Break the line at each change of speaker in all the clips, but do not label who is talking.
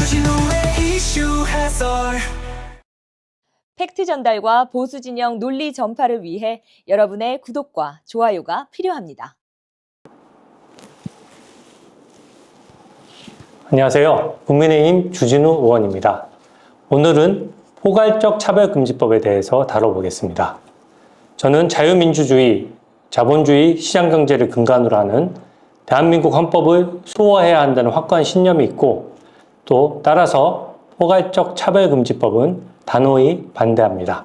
주진우의 이슈 해설.
팩트 전달과 보수 진영 논리 전파를 위해 여러분의 구독과 좋아요가 필요합니다.
안녕하세요. 국민의힘 주진우 의원입니다. 오늘은 포괄적 차별금지법에 대해서 다뤄보겠습니다. 저는 자유민주주의, 자본주의, 시장경제를 근간으로 하는 대한민국 헌법을 수호해야 한다는 확고한 신념이 있고, 또 따라서 포괄적 차별금지법은 단호히 반대합니다.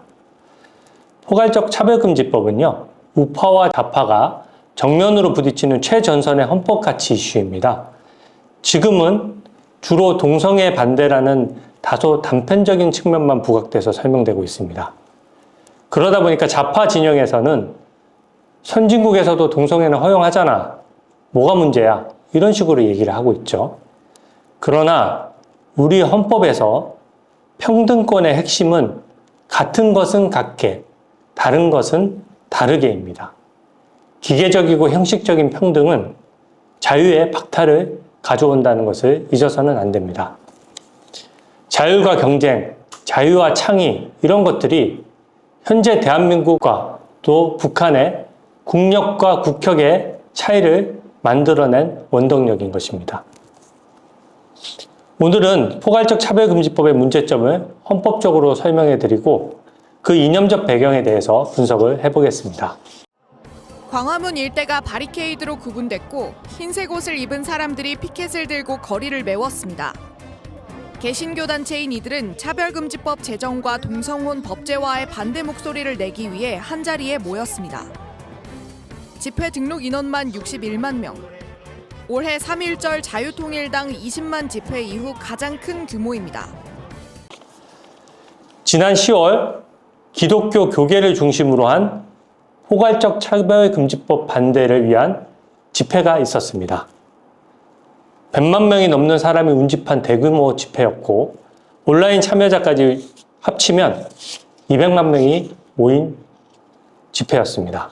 포괄적 차별금지법은요, 우파와 좌파가 정면으로 부딪히는 최전선의 헌법가치 이슈입니다. 지금은 주로 동성애 반대라는 다소 단편적인 측면만 부각돼서 설명되고 있습니다. 그러다 보니까 좌파 진영에서는 선진국에서도 동성애는 허용하잖아. 뭐가 문제야? 이런 식으로 얘기를 하고 있죠. 그러나 우리 헌법에서 평등권의 핵심은 같은 것은 같게, 다른 것은 다르게입니다. 기계적이고 형식적인 평등은 자유의 박탈을 가져온다는 것을 잊어서는 안 됩니다. 자유와 경쟁, 자유와 창의 이런 것들이 현재 대한민국과 또 북한의 국력과 국격의 차이를 만들어낸 원동력인 것입니다. 오늘은 포괄적 차별금지법의 문제점을 헌법적으로 설명해 드리고 그 이념적 배경에 대해서 분석을 해보겠습니다.
광화문 일대가 바리케이드로 구분됐고 흰색 옷을 입은 사람들이 피켓을 들고 거리를 메웠습니다. 개신교 단체인 이들은 차별금지법 제정과 동성혼 법제화에 반대 목소리를 내기 위해 한자리에 모였습니다. 집회 등록 인원만 61만 명. 올해 3.1절 자유통일당 20만 집회 이후 가장 큰 규모입니다.
지난 10월 기독교 교계를 중심으로 한 포괄적 차별금지법 반대를 위한 집회가 있었습니다. 100만 명이 넘는 사람이 운집한 대규모 집회였고 온라인 참여자까지 합치면 200만 명이 모인 집회였습니다.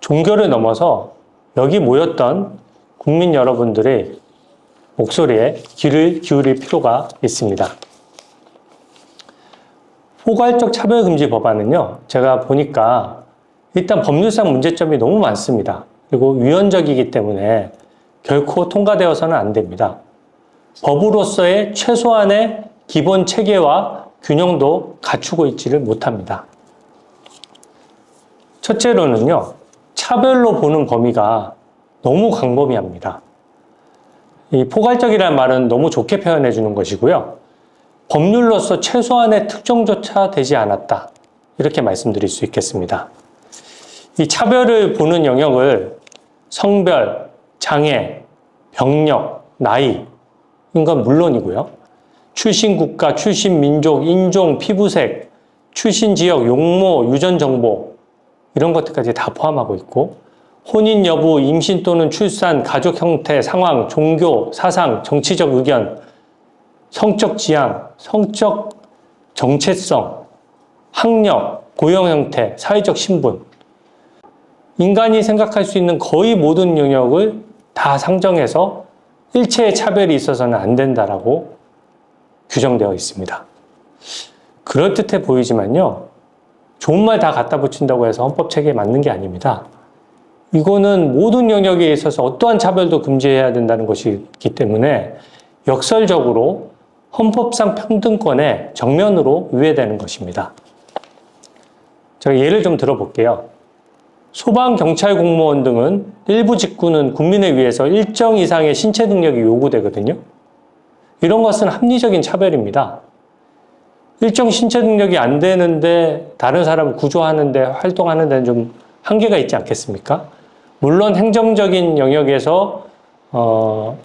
종교를 넘어서 여기 모였던 국민 여러분들의 목소리에 귀를 기울일 필요가 있습니다. 포괄적 차별금지 법안은요, 제가 보니까 일단 법률상 문제점이 너무 많습니다. 그리고 위헌적이기 때문에 결코 통과되어서는 안 됩니다. 법으로서의 최소한의 기본 체계와 균형도 갖추고 있지를 못합니다. 첫째로는요, 차별로 보는 범위가 너무 광범위합니다. 이 포괄적이라는 말은 너무 좋게 표현해 주는 것이고요. 법률로서 최소한의 특정조차 되지 않았다. 이렇게 말씀드릴 수 있겠습니다. 이 차별을 보는 영역을 성별, 장애, 병력, 나이, 이건 물론이고요. 출신 국가, 출신 민족, 인종, 피부색, 출신 지역, 용모, 유전 정보 이런 것들까지 다 포함하고 있고 혼인 여부, 임신 또는 출산, 가족 형태, 상황, 종교, 사상, 정치적 의견, 성적 지향, 성적 정체성, 학력, 고용 형태, 사회적 신분 인간이 생각할 수 있는 거의 모든 영역을 다 상정해서 일체의 차별이 있어서는 안 된다라고 규정되어 있습니다. 그럴듯해 보이지만요. 좋은 말 다 갖다 붙인다고 해서 헌법 체계에 맞는 게 아닙니다. 이거는 모든 영역에 있어서 어떠한 차별도 금지해야 된다는 것이기 때문에 역설적으로 헌법상 평등권에 정면으로 위배되는 것입니다. 제가 예를 좀 들어볼게요. 소방, 경찰 공무원 등은 일부 직군은 국민을 위해서 일정 이상의 신체 능력이 요구되거든요. 이런 것은 합리적인 차별입니다. 일정 신체 능력이 안 되는데 다른 사람을 구조하는데 활동하는 데는 좀 한계가 있지 않겠습니까? 물론 행정적인 영역에서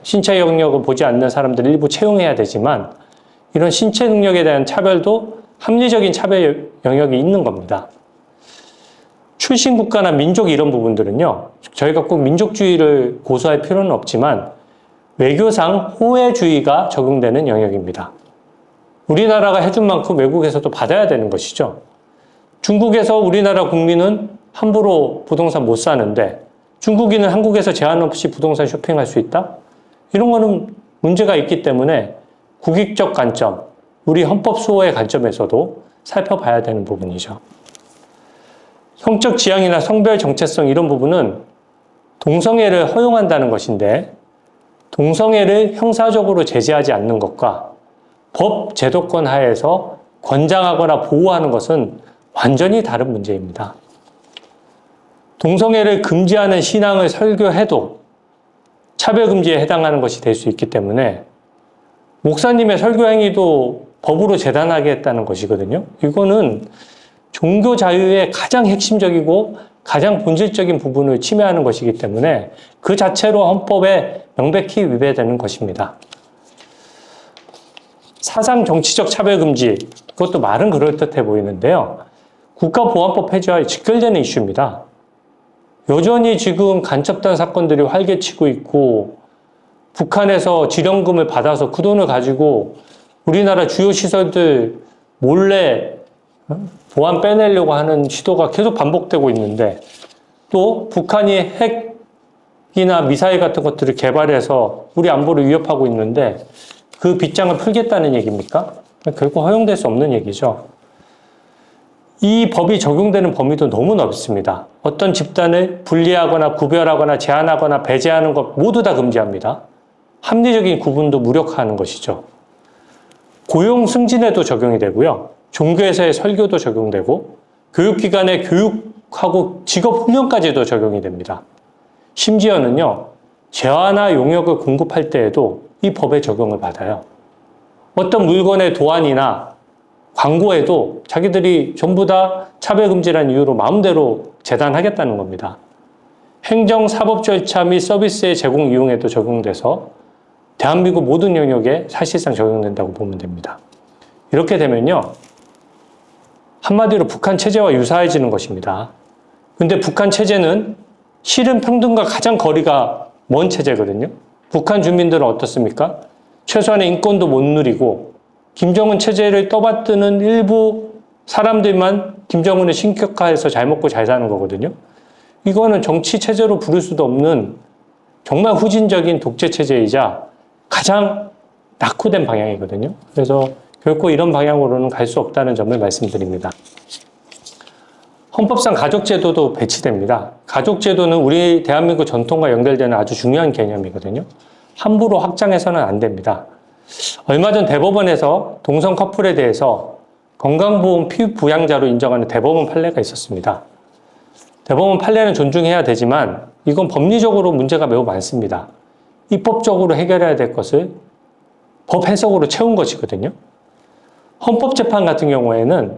신체 영역을 보지 않는 사람들을 일부 채용해야 되지만 이런 신체 능력에 대한 차별도 합리적인 차별 영역이 있는 겁니다. 출신 국가나 민족 이런 부분들은요. 저희가 꼭 민족주의를 고수할 필요는 없지만 외교상 호혜주의가 적용되는 영역입니다. 우리나라가 해준 만큼 외국에서도 받아야 되는 것이죠. 중국에서 우리나라 국민은 함부로 부동산 못 사는데 중국인은 한국에서 제한 없이 부동산 쇼핑할 수 있다? 이런 거는 문제가 있기 때문에 국익적 관점, 우리 헌법 수호의 관점에서도 살펴봐야 되는 부분이죠. 형적 지향이나 성별 정체성 이런 부분은 동성애를 허용한다는 것인데 동성애를 형사적으로 제재하지 않는 것과 법 제도권 하에서 권장하거나 보호하는 것은 완전히 다른 문제입니다. 동성애를 금지하는 신앙을 설교해도 차별금지에 해당하는 것이 될 수 있기 때문에 목사님의 설교 행위도 법으로 재단하겠다는 것이거든요. 이거는 종교 자유의 가장 핵심적이고 가장 본질적인 부분을 침해하는 것이기 때문에 그 자체로 헌법에 명백히 위배되는 것입니다. 사상 정치적 차별금지, 그것도 말은 그럴듯해 보이는데요. 국가보안법 폐지와 직결되는 이슈입니다. 여전히 지금 간첩단 사건들이 활개치고 있고 북한에서 지령금을 받아서 그 돈을 가지고 우리나라 주요 시설들 몰래 보안 빼내려고 하는 시도가 계속 반복되고 있는데 또 북한이 핵이나 미사일 같은 것들을 개발해서 우리 안보를 위협하고 있는데 그 빗장을 풀겠다는 얘기입니까? 결국 허용될 수 없는 얘기죠. 이 법이 적용되는 범위도 너무 넓습니다. 어떤 집단을 분리하거나 구별하거나 제한하거나 배제하는 것 모두 다 금지합니다. 합리적인 구분도 무력화하는 것이죠. 고용 승진에도 적용이 되고요. 종교에서의 설교도 적용되고 교육기관의 교육하고 직업훈련까지도 적용이 됩니다. 심지어는요. 재화나 용역을 공급할 때에도 이 법의 적용을 받아요. 어떤 물건의 도안이나 광고에도 자기들이 전부 다 차별금지라는 이유로 마음대로 재단하겠다는 겁니다. 행정, 사법 절차 및 서비스의 제공 이용에도 적용돼서 대한민국 모든 영역에 사실상 적용된다고 보면 됩니다. 이렇게 되면요. 한마디로 북한 체제와 유사해지는 것입니다. 근데 북한 체제는 실은 평등과 가장 거리가 먼 체제거든요. 북한 주민들은 어떻습니까? 최소한의 인권도 못 누리고 김정은 체제를 떠받드는 일부 사람들만 김정은을 신격화해서 잘 먹고 잘 사는 거거든요. 이거는 정치 체제로 부를 수도 없는 정말 후진적인 독재 체제이자 가장 낙후된 방향이거든요. 그래서 결코 이런 방향으로는 갈 수 없다는 점을 말씀드립니다. 헌법상 가족제도도 배치됩니다. 가족제도는 우리 대한민국 전통과 연결되는 아주 중요한 개념이거든요. 함부로 확장해서는 안 됩니다. 얼마 전 대법원에서 동성 커플에 대해서 건강보험 피부양자로 인정하는 대법원 판례가 있었습니다. 대법원 판례는 존중해야 되지만 이건 법리적으로 문제가 매우 많습니다. 입법적으로 해결해야 될 것을 법 해석으로 채운 것이거든요. 헌법재판 같은 경우에는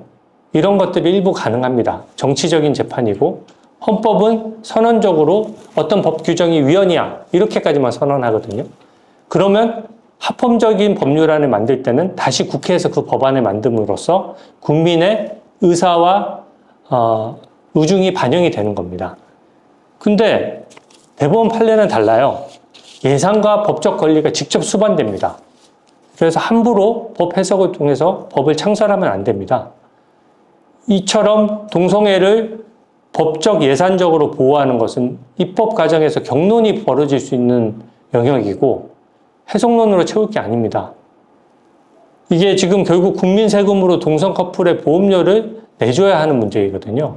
이런 것들이 일부 가능합니다. 정치적인 재판이고 헌법은 선언적으로 어떤 법 규정이 위헌이야 이렇게까지만 선언하거든요. 그러면 합헌적인 법률안을 만들 때는 다시 국회에서 그 법안을 만듦으로써 국민의 의사와 의중이 반영이 되는 겁니다. 근데 대법원 판례는 달라요. 예상과 법적 권리가 직접 수반됩니다. 그래서 함부로 법 해석을 통해서 법을 창설하면 안 됩니다. 이처럼 동성애를 법적 예산적으로 보호하는 것은 입법 과정에서 격론이 벌어질 수 있는 영역이고 해석론으로 채울 게 아닙니다. 이게 지금 결국 국민 세금으로 동성 커플의 보험료를 내줘야 하는 문제이거든요.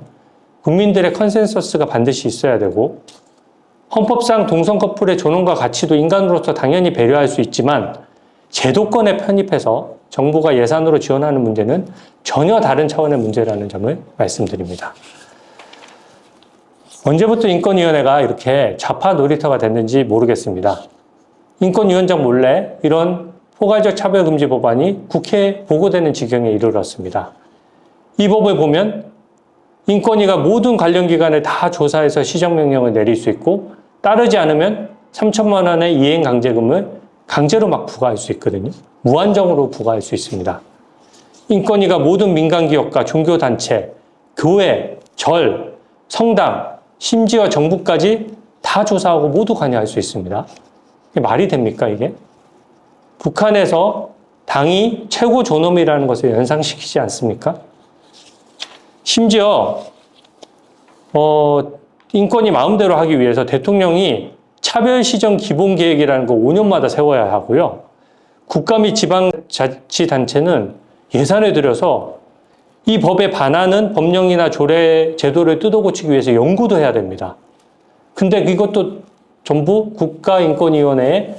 국민들의 컨센서스가 반드시 있어야 되고 헌법상 동성 커플의 존엄과 가치도 인간으로서 당연히 배려할 수 있지만 제도권에 편입해서 정부가 예산으로 지원하는 문제는 전혀 다른 차원의 문제라는 점을 말씀드립니다. 언제부터 인권위원회가 이렇게 좌파 놀이터가 됐는지 모르겠습니다. 인권위원장 몰래 이런 포괄적 차별금지 법안이 국회에 보고되는 지경에 이르렀습니다. 이 법을 보면 인권위가 모든 관련 기관을 다 조사해서 시정명령을 내릴 수 있고 따르지 않으면 3천만 원의 이행강제금을 강제로 막 부과할 수 있거든요. 무한정으로 부과할 수 있습니다. 인권위가 모든 민간기업과 종교단체, 교회, 절, 성당, 심지어 정부까지 다 조사하고 모두 관여할 수 있습니다. 이게 말이 됩니까, 이게? 북한에서 당이 최고 존엄이라는 것을 연상시키지 않습니까? 심지어 인권이 마음대로 하기 위해서 대통령이 차별시정 기본계획이라는 거 5년마다 세워야 하고요. 국가 및 지방자치단체는 예산을 들여서 이 법에 반하는 법령이나 조례, 제도를 뜯어고치기 위해서 연구도 해야 됩니다. 근데 이것도 전부 국가인권위원회의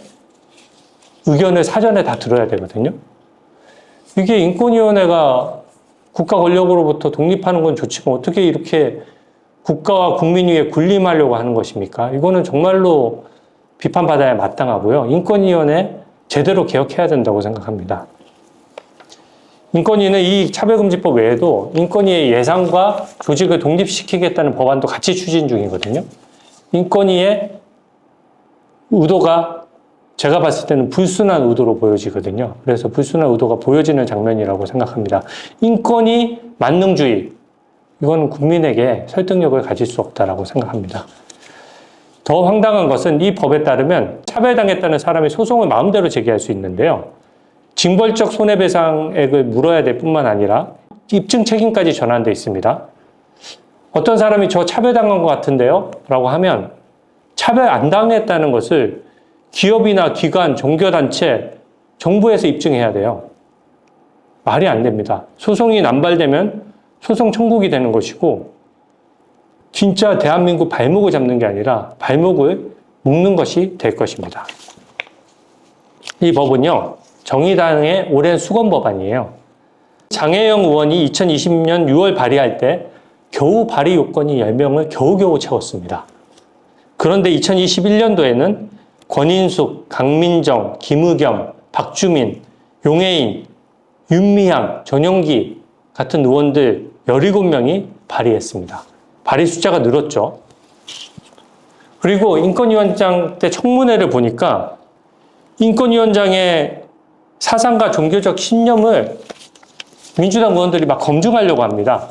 의견을 사전에 다 들어야 되거든요. 이게 인권위원회가 국가 권력으로부터 독립하는 건 좋지만 어떻게 이렇게 국가와 국민 위에 군림하려고 하는 것입니까? 이거는 정말로 비판받아야 마땅하고요. 인권위원회 제대로 개혁해야 된다고 생각합니다. 인권위는 이 차별금지법 외에도 인권위의 예산과 조직을 독립시키겠다는 법안도 같이 추진 중이거든요. 인권위의 의도가 제가 봤을 때는 불순한 의도로 보여지거든요. 그래서 불순한 의도가 보여지는 장면이라고 생각합니다. 인권위 만능주의, 이건 국민에게 설득력을 가질 수 없다라고 생각합니다. 더 황당한 것은 이 법에 따르면 차별당했다는 사람이 소송을 마음대로 제기할 수 있는데요. 징벌적 손해배상액을 물어야 될 뿐만 아니라 입증 책임까지 전환되어 있습니다. 어떤 사람이 저 차별당한 것 같은데요? 라고 하면 차별 안 당했다는 것을 기업이나 기관, 종교단체, 정부에서 입증해야 돼요. 말이 안 됩니다. 소송이 남발되면 소송 청구이 되는 것이고 진짜 대한민국 발목을 잡는 게 아니라 발목을 묶는 것이 될 것입니다. 이 법은요, 정의당의 오랜 수건 법안이에요. 장혜영 의원이 2020년 6월 발의할 때 겨우 발의 요건이 10명을 겨우겨우 채웠습니다. 그런데 2021년도에는 권인숙, 강민정, 김의겸, 박주민, 용혜인, 윤미향, 전용기 같은 의원들 17명이 발의했습니다. 발의 숫자가 늘었죠. 그리고 인권위원장 때 청문회를 보니까 인권위원장의 사상과 종교적 신념을 민주당 의원들이 막 검증하려고 합니다.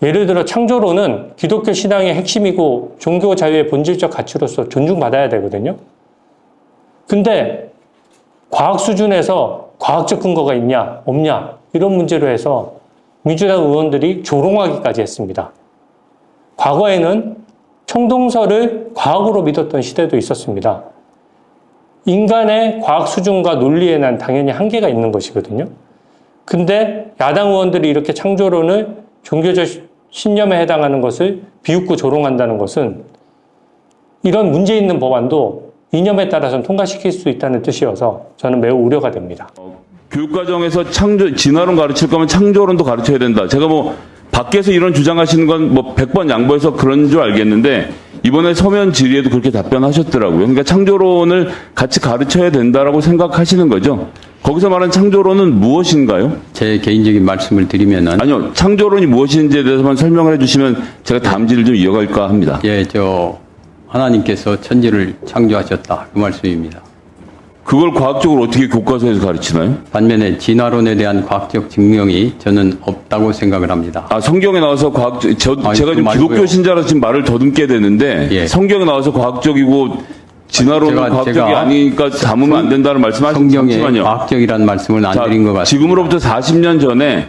예를 들어 창조론은 기독교 신앙의 핵심이고 종교 자유의 본질적 가치로서 존중받아야 되거든요. 근데 과학 수준에서 과학적 근거가 있냐 없냐 이런 문제로 해서 민주당 의원들이 조롱하기까지 했습니다. 과거에는 총동설을 과학으로 믿었던 시대도 있었습니다. 인간의 과학 수준과 논리에 난 당연히 한계가 있는 것이거든요. 근데 야당 의원들이 이렇게 창조론을 종교적 신념에 해당하는 것을 비웃고 조롱한다는 것은 이런 문제 있는 법안도 이념에 따라서는 통과시킬 수 있다는 뜻이어서 저는 매우 우려가 됩니다.
교육과정에서 진화론 가르칠 거면 창조론도 가르쳐야 된다. 제가 뭐 밖에서 이런 주장하시는 건 뭐 100번 양보해서 그런 줄 알겠는데 이번에 서면 질의에도 그렇게 답변하셨더라고요. 그러니까 창조론을 같이 가르쳐야 된다라고 생각하시는 거죠. 거기서 말하는 창조론은 무엇인가요?
제 개인적인 말씀을 드리면은
아니요. 창조론이 무엇인지에 대해서만 설명을 해주시면 제가 다음 질을 좀 이어갈까 합니다.
예, 하나님께서 천지를 창조하셨다 그 말씀입니다.
그걸 과학적으로 어떻게 교과서에서 가르치나요?
반면에 진화론에 대한 과학적 증명이 저는 없다고 생각을 합니다.
아, 성경에 나와서 제가 지금
말고요.
기독교 신자라서 지금 말을 더듬게 되는데
예.
성경에 나와서 과학적이고 진화론은 과학적이 아니니까 담으면 안 된다는 말씀하셨지만요.
성경에 과학적이라는 말씀을 안 드린 것 같습니다.
지금으로부터 40년 전에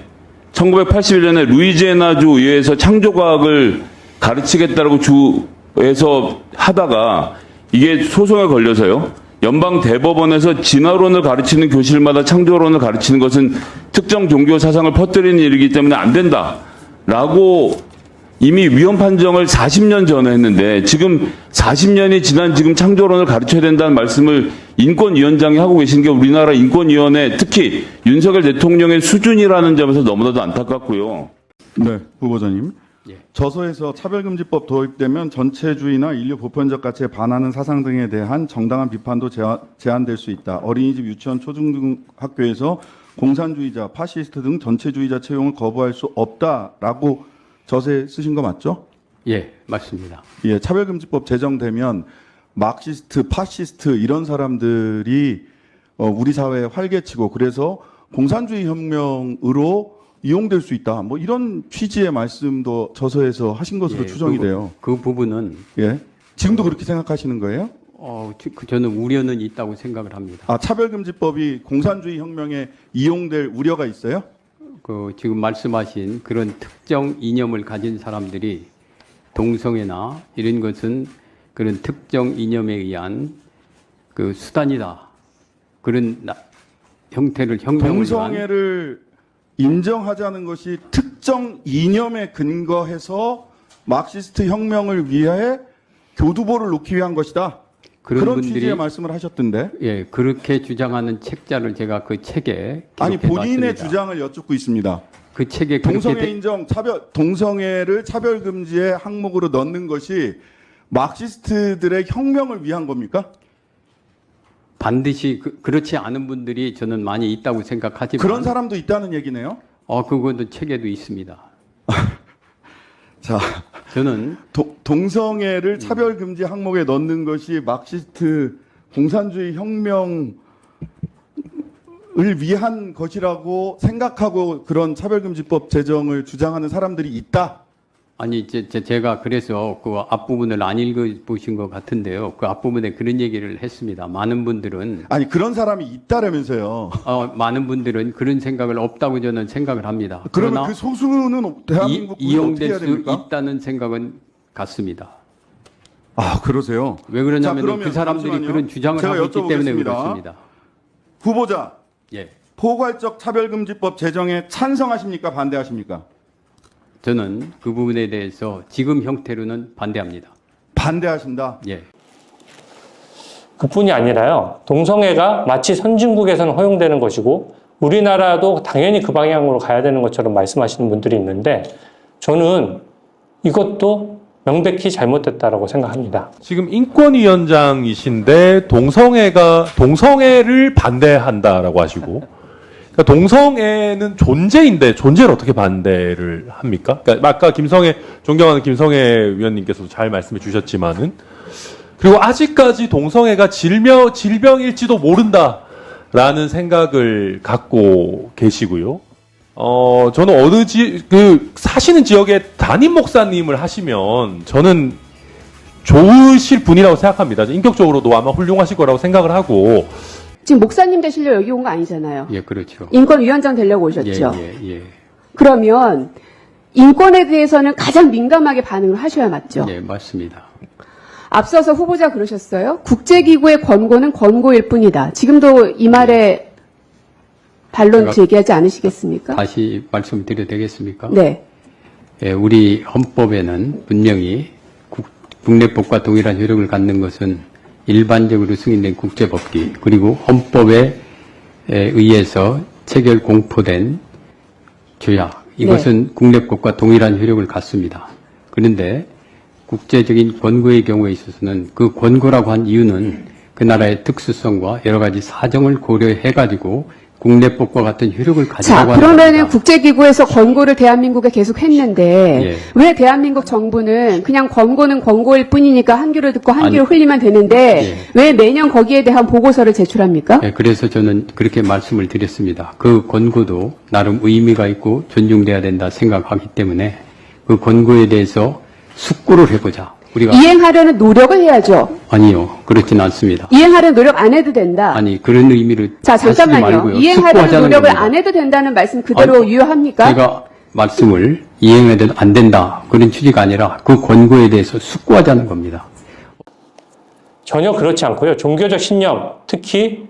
1981년에 루이지애나주 의회에서 창조과학을 가르치겠다고 주에서 하다가 이게 소송에 걸려서요. 연방 대법원에서 진화론을 가르치는 교실마다 창조론을 가르치는 것은 특정 종교 사상을 퍼뜨리는 일이기 때문에 안 된다라고 이미 위헌 판정을 40년 전에 했는데 지금 40년이 지난 지금 창조론을 가르쳐야 된다는 말씀을 인권위원장이 하고 계신 게 우리나라 인권위원회 특히 윤석열 대통령의 수준이라는 점에서 너무나도 안타깝고요.
네, 후보자님.
예.
저서에서 차별금지법 도입되면 전체주의나 인류 보편적 가치에 반하는 사상 등에 대한 정당한 비판도 제한될 수 있다. 어린이집, 유치원, 초중학교에서 공산주의자, 파시스트 등 전체주의자 채용을 거부할 수 없다라고 저서에 쓰신 거 맞죠?
예, 맞습니다.
예, 차별금지법 제정되면 마크시스트, 파시스트 이런 사람들이 우리 사회에 활개치고 그래서 공산주의 혁명으로 이용될 수 있다. 뭐 이런 취지의 말씀도 저서에서 하신 것으로 추정이 돼요.
그 부분은
예. 지금도 그렇게 생각하시는 거예요?
저는 우려는 있다고 생각을 합니다.
아, 차별금지법이 공산주의 혁명에 이용될 우려가 있어요?
지금 말씀하신 그런 특정 이념을 가진 사람들이 동성애나 이런 것은 그런 특정 이념에 의한 그 수단이다. 그런 형태를 혁명을 위한
동성애를 인정하자는 것이 특정 이념에 근거해서 마크시스트 혁명을 위해 교두보를 놓기 위한 것이다. 그런 취지의 말씀을 하셨던데.
예, 그렇게 주장하는 책자를 제가 그 책에
아니
기록해
본인의
놨습니다.
주장을 여쭙고 있습니다.
그 책에
동성애 인정 동성애를 차별 금지의 항목으로 넣는 것이 마크시스트들의 혁명을 위한 겁니까?
반드시 그렇지 않은 분들이 저는 많이 있다고 생각하지만
그런 사람도 있다는 얘기네요.
그것도 책에도 있습니다.
자,
저는
동성애를 차별 금지 항목에 넣는 것이 마크시스트 공산주의 혁명을 위한 것이라고 생각하고 그런 차별금지법 제정을 주장하는 사람들이 있다.
아니 제가 그래서 그 앞부분을 안 읽어보신 것 같은데요. 그 앞부분에 그런 얘기를 했습니다. 많은 분들은
아니 그런 사람이 있다라면서요.
많은 분들은 그런 생각을 없다고 저는 생각을 합니다.
그러면
그러나
그 소수는 대한민국 어떻게
이용될
해야
수
됩니까?
있다는 생각은 같습니다.
아 그러세요?
왜 그러냐면
그러면
그 사람들이
잠시만요.
그런 주장을
제가
하고 있기 때문에
여쭤보겠습니다.
그렇습니다.
후보자
예,
포괄적 차별금지법 제정에 찬성하십니까? 반대하십니까?
저는 그 부분에 대해서 지금 형태로는 반대합니다.
반대하신다.
예.
그뿐이 아니라요. 동성애가 마치 선진국에서는 허용되는 것이고 우리나라도 당연히 그 방향으로 가야 되는 것처럼 말씀하시는 분들이 있는데 저는 이것도 명백히 잘못됐다라고 생각합니다.
지금 인권위원장이신데 동성애를 반대한다라고 하시고 그러니까 동성애는 존재인데 존재를 어떻게 반대를 합니까? 그러니까 아까 존경하는 김성애 위원님께서도 잘 말씀해 주셨지만은 그리고 아직까지 동성애가 질병일지도 모른다라는 생각을 갖고 계시고요. 저는 사시는 지역에 담임 목사님을 하시면 저는 좋으실 분이라고 생각합니다. 인격적으로도 아마 훌륭하실 거라고 생각을 하고.
지금 목사님 되시려고 여기 온 거 아니잖아요.
예, 그렇죠.
인권위원장 되려고 오셨죠.
예.
그러면 인권에 대해서는 가장 민감하게 반응을 하셔야 맞죠.
예, 맞습니다.
앞서서 후보자 그러셨어요. 국제기구의 권고는 권고일 뿐이다. 지금도 이 말에 반론 제기하지 않으시겠습니까?
다시 말씀드려도 되겠습니까?
네.
예, 우리 헌법에는 분명히 국내법과 동일한 효력을 갖는 것은 일반적으로 승인된 국제법기 그리고 헌법에 의해서 체결 공포된 조약 이것은 국내법과 동일한 효력을 갖습니다. 그런데 국제적인 권고의 경우에 있어서는 그 권고라고 한 이유는 그 나라의 특수성과 여러 가지 사정을 고려해가지고 국내법과 같은 효력을 가지라고 하는
그러면은
겁니다.
국제기구에서 권고를 대한민국에 계속 했는데
예.
왜 대한민국 정부는 그냥 권고는 권고일 뿐이니까 한 귀로 듣고 한 귀로 흘리면 되는데
예.
왜 매년 거기에 대한 보고서를 제출합니까?
네, 그래서 저는 그렇게 말씀을 드렸습니다. 그 권고도 나름 의미가 있고 존중돼야 된다 생각하기 때문에 그 권고에 대해서 숙고를 해보자. 우리가
이행하려는 노력을 해야죠.
아니요, 그렇지는 않습니다.
이행하려는 노력 안 해도 된다.
아니 그런 의미를
자,
하시지
잠깐만요.
말고요.
이행하려는
숙고하자는
노력을
겁니다.
안 해도 된다는 말씀 그대로
아니,
유효합니까?
제가 말씀을 이행해도 안 된다 그런 취지가 아니라 그 권고에 대해서 숙고하자는 겁니다.
전혀 그렇지 않고요. 종교적 신념, 특히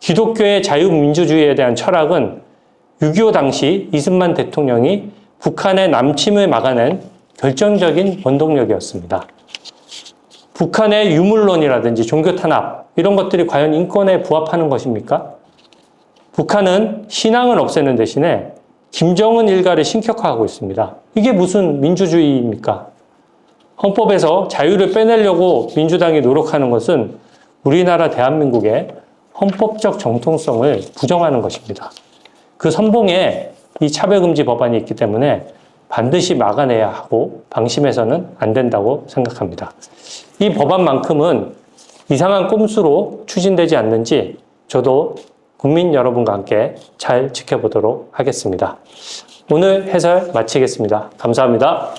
기독교의 자유민주주의에 대한 철학은 6.25 당시 이승만 대통령이 북한의 남침을 막아낸 결정적인 원동력이었습니다. 북한의 유물론이라든지 종교 탄압 이런 것들이 과연 인권에 부합하는 것입니까? 북한은 신앙을 없애는 대신에 김정은 일가를 신격화하고 있습니다. 이게 무슨 민주주의입니까? 헌법에서 자유를 빼내려고 민주당이 노력하는 것은 우리나라 대한민국의 헌법적 정통성을 부정하는 것입니다. 그 선봉에 이 차별금지 법안이 있기 때문에 반드시 막아내야 하고 방심해서는 안 된다고 생각합니다. 이 법안만큼은 이상한 꼼수로 추진되지 않는지 저도 국민 여러분과 함께 잘 지켜보도록 하겠습니다. 오늘 해설 마치겠습니다. 감사합니다.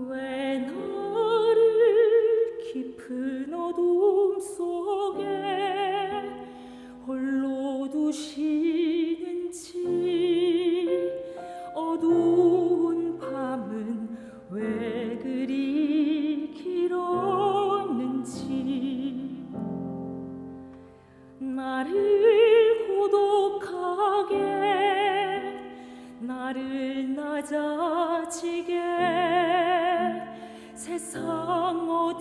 왜 너를 깊은 어둠 속에 홀로 두시는지 어두운 밤은 왜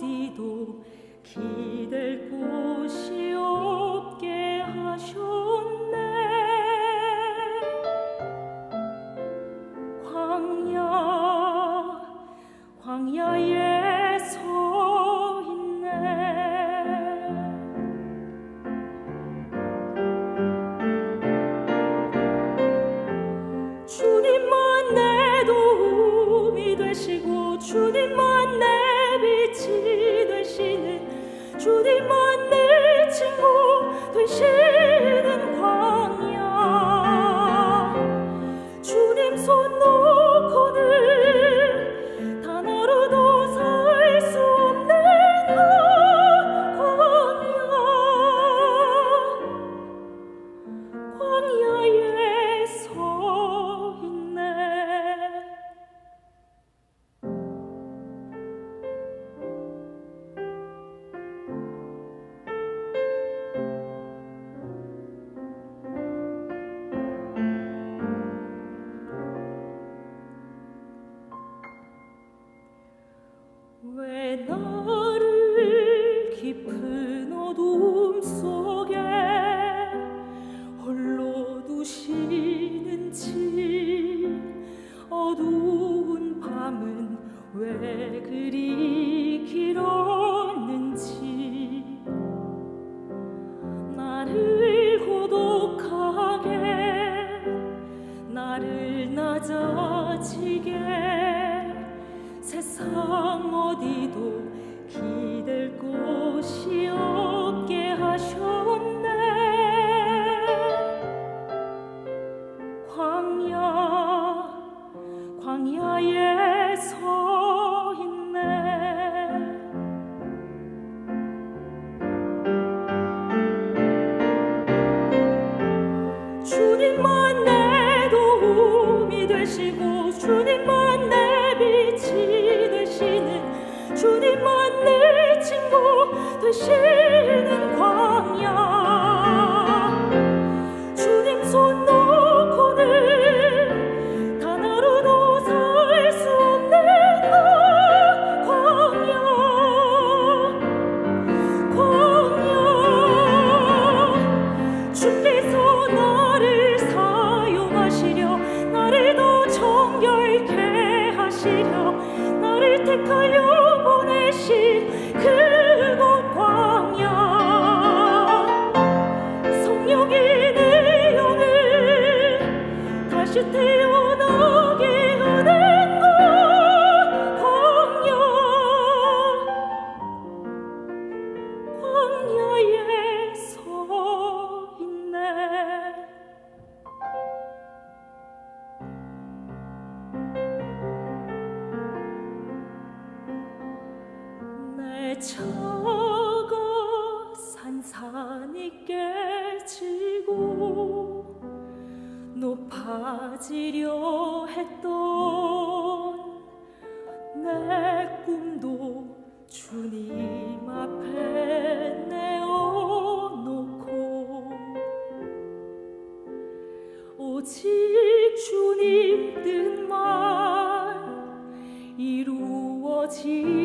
어디도 기댈 곳이 없게 하셨네. 광야에 서 있네. 주님만 내 도움이 되시고 주님만 내 빛이 되시는 주님만 내 친구 되시는 광야. 주님 손 놓고는 단 하루도 살 수 없는 광야에 서 있네. 왜 나를 깊은 어둠 속에 홀로 두시는지, 어두운 밤은 왜 그리 길었는지, 나를 고독하게, 나를 낮아지게, 세상 어디도 기댈 곳이 없게 하셨네. 광야에 서 있네. 주님만 내 도움이 되시고 주님만 내 빛이 되시는 주님만 내 친구 되시는 광야. 주님 손 놓고는 단 하루도 살 수 없는 광야. 주께서 나를 사용하시려, 나를 더 정결케 하시려, 나를 택하여 보내신 그곳 광야. 성령이 내 영을 다시 태어나게 하는 광야에 서 있네. 내 차가 산산이 깨지고 높아지려 했던 내 꿈도 주님 앞에 내어놓고, 오직 주님 뜻만 이루어지